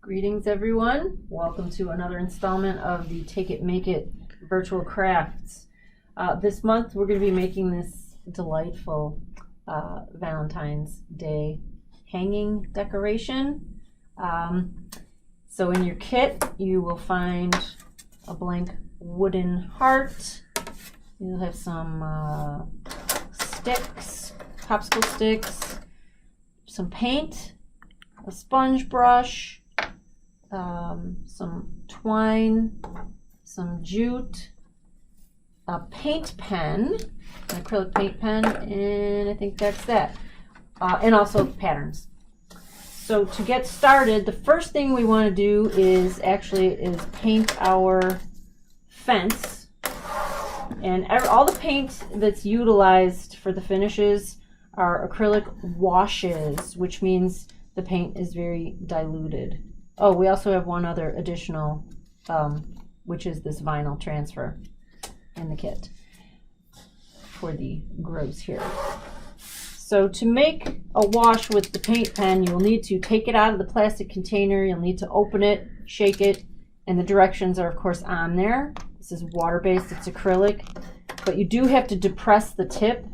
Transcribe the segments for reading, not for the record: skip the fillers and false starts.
Greetings everyone. Welcome to another installment of the Take It Make It virtual crafts. This month we're going to be making this delightful Valentine's Day hanging decoration. So in your kit you will find a blank wooden heart. You'll have some sticks, popsicle sticks, some paint, a sponge brush, some twine, some jute, a paint pen, an acrylic paint pen, and I think that's that. And also patterns. So to get started, the first thing we want to do is paint our fence. And all the paint that's utilized for the finishes are acrylic washes, which means the paint is very diluted. Oh, we also have one other additional, which is this vinyl transfer in the kit for the grooves here. So to make a wash with the paint pen, you'll need to take it out of the plastic container. You'll need to open it, shake it, and the directions are of course on there. This is water-based, it's acrylic, but you do have to depress the tip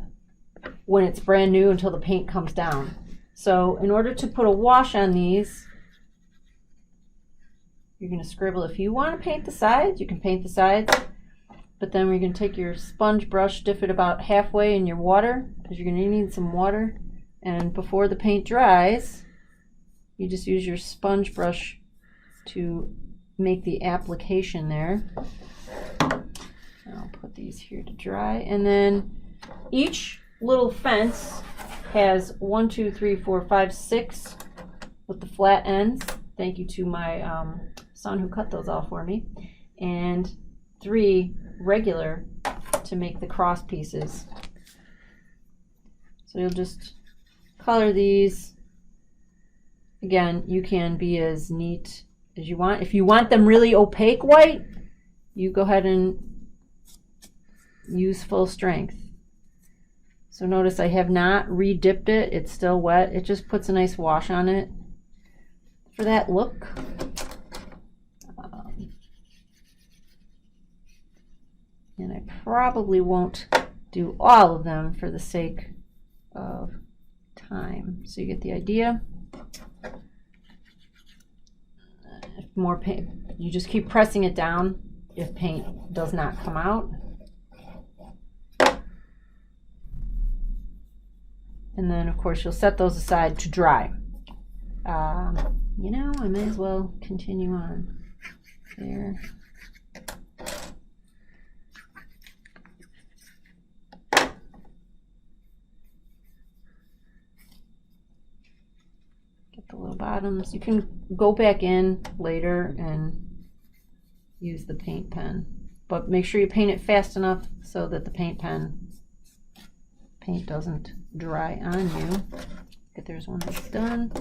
when it's brand new until the paint comes down. So in order to put a wash on these, you're going to scribble. If you want to paint the sides, you can paint the sides, but then we're going to take your sponge brush, dip it about halfway in your water, because you're going to need some water, and before the paint dries, you just use your sponge brush to make the application there. I'll put these here to dry, and then each little fence has 1, 2, 3, 4, 5, 6 with the flat ends. Thank you to my son who cut those all for me, and 3 regular to make the cross pieces. So you'll just color these. Again, you can be as neat as you want. If you want them really opaque white, you go ahead and use full strength. So notice I have not re-dipped it. It's still wet. It just puts a nice wash on it for that look. And I probably won't do all of them for the sake of time. So you get the idea. If more paint, you just keep pressing it down if paint does not come out. And then of course you'll set those aside to dry. You know, I may as well continue on there. Get the little bottoms. You can go back in later and use the paint pen, but make sure you paint it fast enough so that the paint doesn't dry on you. Okay, there's one that's done.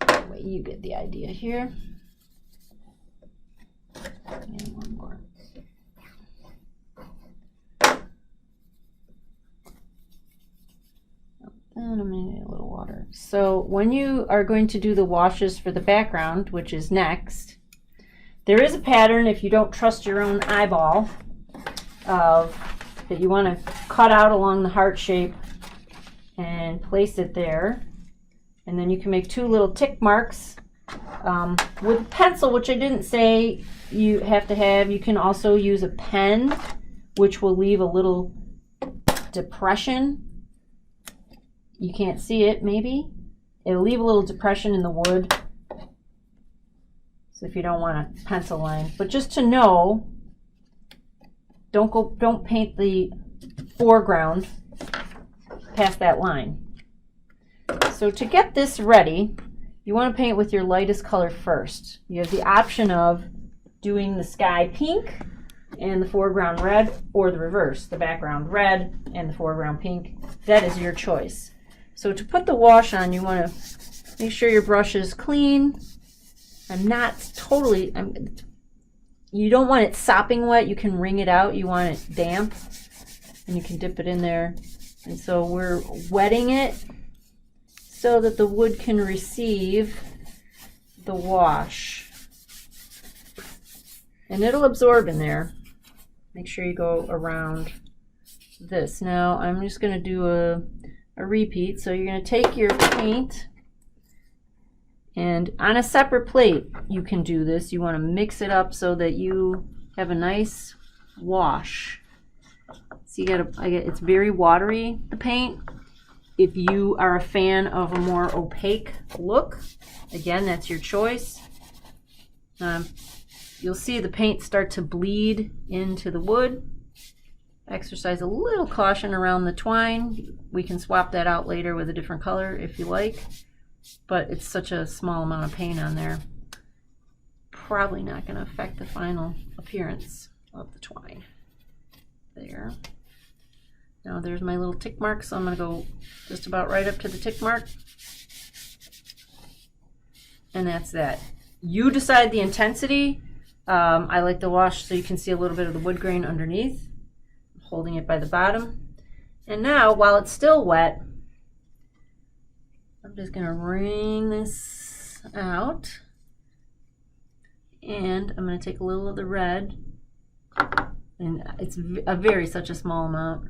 Anyway, you get the idea here. And one more. And I'm going to need a little water. So when you are going to do the washes for the background, which is next, there is a pattern if you don't trust your own eyeball that you want to cut out along the heart shape and place it there. And then you can make 2 little tick marks with a pencil, which I didn't say you have to have. You can also use a pen, which will leave a little depression. You can't see it, maybe. It'll leave a little depression in the wood. So if you don't want a pencil line, but just to know, don't paint the foreground past that line. So to get this ready, you want to paint with your lightest color first. You have the option of doing the sky pink and the foreground red, or the reverse, the background red and the foreground pink. That is your choice. So to put the wash on, you want to make sure your brush is clean. You don't want it sopping wet. You can wring it out. You want it damp, and you can dip it in there. And so we're wetting it so that the wood can receive the wash. And it'll absorb in there. Make sure you go around this. Now I'm just going to do a repeat. So you're going to take your paint, and on a separate plate you can do this. You want to mix it up so that you have a nice wash. So you it's very watery, the paint. If you are a fan of a more opaque look, again, that's your choice. You'll see the paint start to bleed into the wood. Exercise a little caution around the twine. We can swap that out later with a different color if you like, but it's such a small amount of paint on there. Probably not going to affect the final appearance of the twine. There. Now there's my little tick mark, so I'm going to go just about right up to the tick mark. And that's that. You decide the intensity. I like the wash so you can see a little bit of the wood grain underneath. I'm holding it by the bottom. And now, while it's still wet, I'm just going to wring this out. And I'm going to take a little of the red. And it's such a small amount.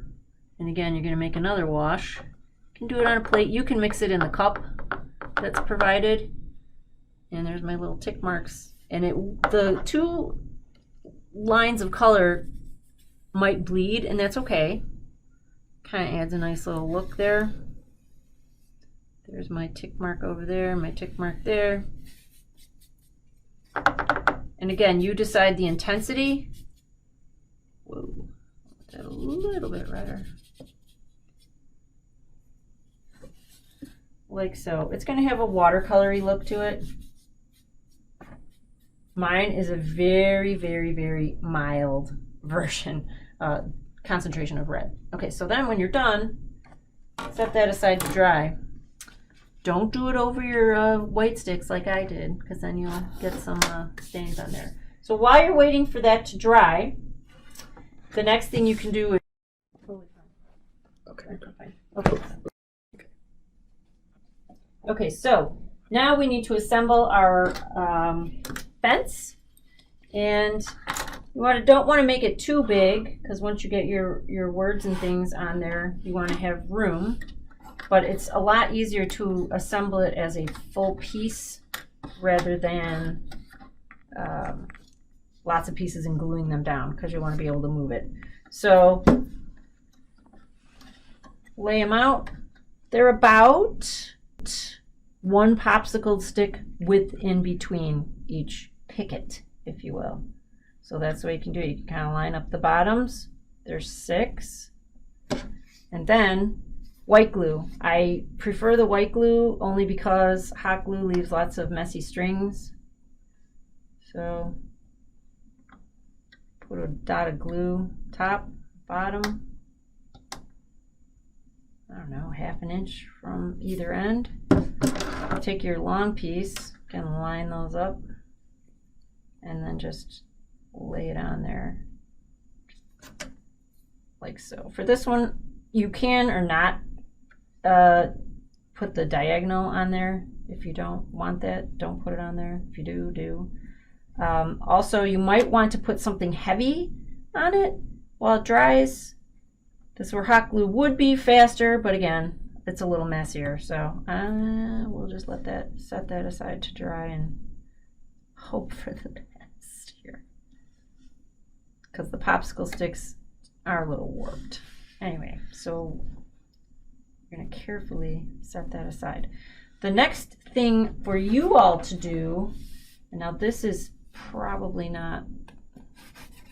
And again, you're going to make another wash. You can do it on a plate. You can mix it in the cup that's provided. And there's my little tick marks. And the two lines of color might bleed, and that's okay. Kind of adds a nice little look there. There's my tick mark over there, my tick mark there. And again, you decide the intensity. Whoa, that a little bit redder. Like so. It's going to have a watercolory look to it. Mine is a very, very, very mild version, concentration of red. Okay, so then when you're done, set that aside to dry. Don't do it over your white sticks like I did, because then you'll get some stains on there. So while you're waiting for that to dry, the next thing you can do is... Okay. Okay, so now we need to assemble our fence, and you don't want to make it too big, because once you get your words and things on there, you want to have room. But it's a lot easier to assemble it as a full piece rather than lots of pieces and gluing them down, because you want to be able to move it. So lay them out. They're about one popsicle stick width in between each picket, if you will. So that's the way you can do it. You can kind of line up the bottoms. There's 6. And then white glue. I prefer the white glue only because hot glue leaves lots of messy strings. So put a dot of glue top, bottom. I don't know, 1/2 inch from either end. Take your long piece, kind of line those up, and then just lay it on there like so. For this one, you can or not put the diagonal on there. If you don't want that, don't put it on there. If you do, do. Also, you might want to put something heavy on it while it dries. This is where hot glue would be faster, but again, it's a little messier. So we'll just set that aside to dry and hope for the best here, because the popsicle sticks are a little warped. Anyway, so we're going to carefully set that aside. The next thing for you all to do, and now this is probably not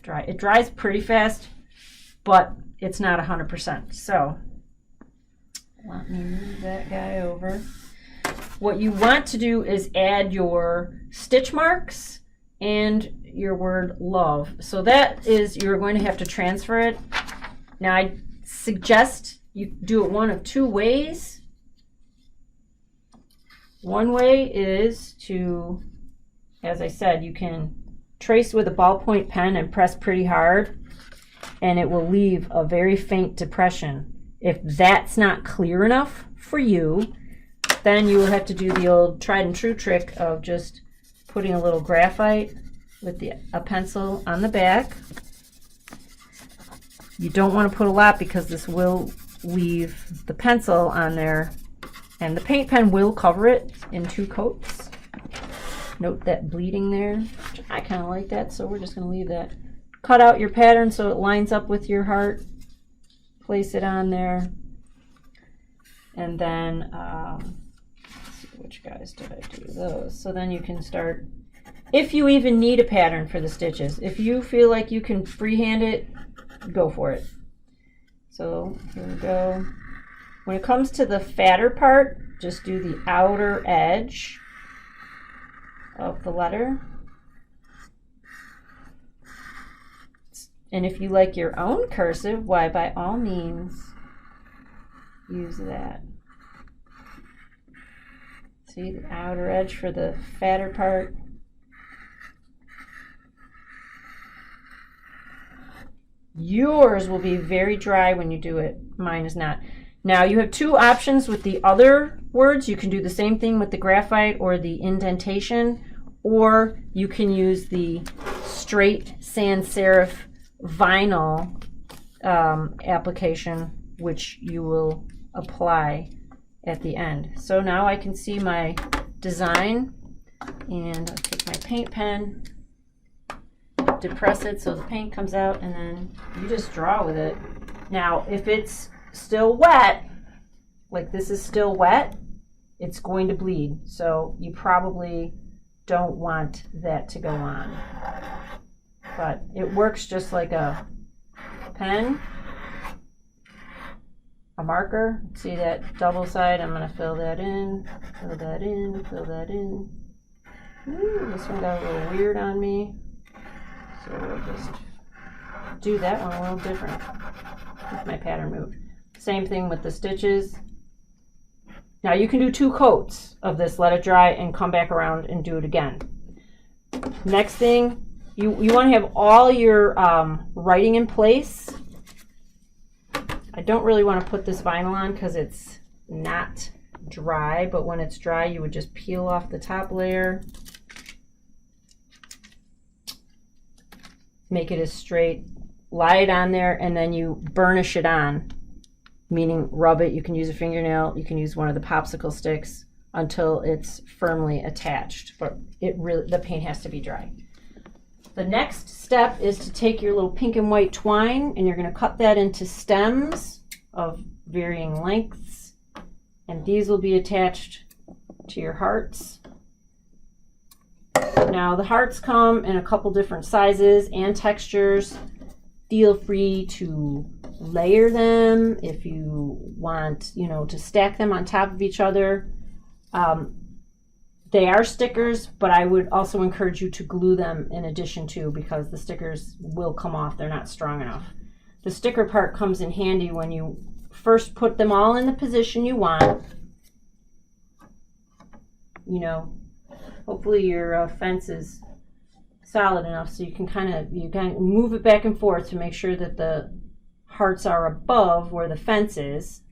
dry. It dries pretty fast, but it's not 100%. So let me move that guy over. What you want to do is add your stitch marks and your word love. So that is, you're going to have to transfer it. Now I suggest you do it one of 2 ways. One way is to, as I said, you can trace with a ballpoint pen and press pretty hard, and it will leave a very faint depression. If that's not clear enough for you, Then you will have to do the old tried and true trick of just putting a little graphite with a pencil on the back. You don't want to put a lot because this will leave the pencil on there, and the paint pen will cover it in 2 coats. Note that bleeding there. I kind of like that, so we're just going to leave that. Cut out your pattern so it lines up with your heart. Place it on there. And then, let's see, which guys did I do? Those. So then you can start, if you even need a pattern for the stitches. If you feel like you can freehand it, go for it. So here we go. When it comes to the fatter part, just do the outer edge of the letter. And if you like your own cursive, why, by all means, use that. See the outer edge for the fatter part. Yours will be very dry when you do it. Mine is not. Now you have 2 options with the other words. You can do the same thing with the graphite or the indentation, or you can use the straight sans serif vinyl application, which you will apply at the end. So now I can see my design, and I'll take my paint pen, depress it so the paint comes out, and then you just draw with it. Now if it's still wet, like this is still wet, it's going to bleed, so you probably don't want that to go on. But it works just like a pen, a marker. See that double side? I'm going to fill that in, fill that in, fill that in. Ooh, this one got a little weird on me, so we'll just do that one a little different with my pattern moved. Same thing with the stitches. Now you can do 2 coats of this, let it dry, and come back around and do it again. Next thing, you want to have all your writing in place. I don't really want to put this vinyl on because it's not dry, but when it's dry you would just peel off the top layer, make it as straight, lie it on there, and then you burnish it on, meaning rub it. You can use a fingernail, you can use one of the popsicle sticks until it's firmly attached, but the paint has to be dry. The next step is to take your little pink and white twine, and you're going to cut that into stems of varying lengths, and these will be attached to your hearts. Now the hearts come in a couple different sizes and textures. Feel free to layer them if you want, to stack them on top of each other. They are stickers, but I would also encourage you to glue them in addition to, because the stickers will come off. They're not strong enough. The sticker part comes in handy when you first put them all in the position you want. Hopefully your fence is solid enough so you can move it back and forth to make sure that the hearts are above where the fence is.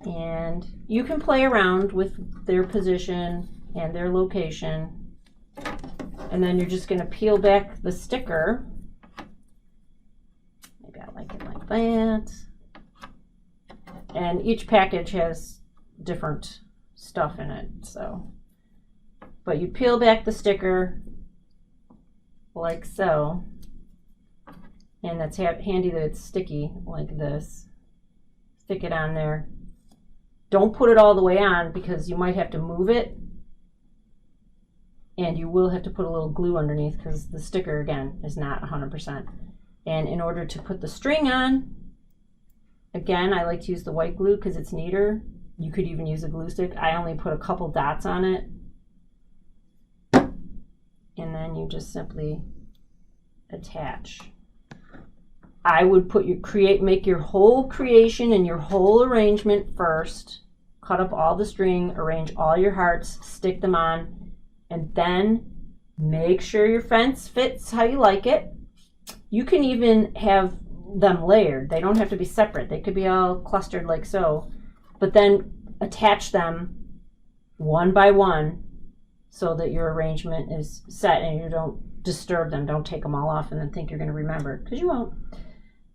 And you can play around with their position and their location. And then you're just going to peel back the sticker. Maybe I like it like that. And each package has different stuff in it, but you peel back the sticker like so, and that's handy that it's sticky like this. Stick it on there. Don't put it all the way on because you might have to move it, and you will have to put a little glue underneath because the sticker, again, is not 100%. And in order to put the string on, again, I like to use the white glue because it's neater. You could even use a glue stick. I only put a couple dots on it, and then you just simply attach. I would make your whole creation and your whole arrangement first. Cut up all the string, arrange all your hearts, stick them on, and then make sure your fence fits how you like it. You can even have them layered. They don't have to be separate. They could be all clustered like so. But then attach them one by one so that your arrangement is set and you don't disturb them. Don't take them all off and then think you're going to remember, because you won't.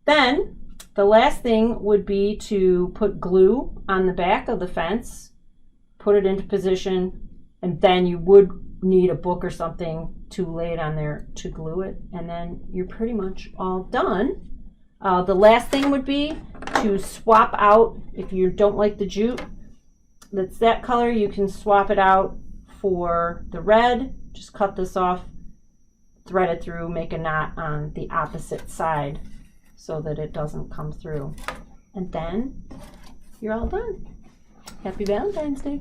Then the last thing would be to put glue on the back of the fence, put it into position, and then you would need a book or something to lay it on there to glue it, and then you're pretty much all done. The last thing would be to swap out, if you don't like the jute that's that color, you can swap it out for the red. Just cut this off, thread it through, make a knot on the opposite side so that it doesn't come through. And then you're all done. Happy Valentine's Day.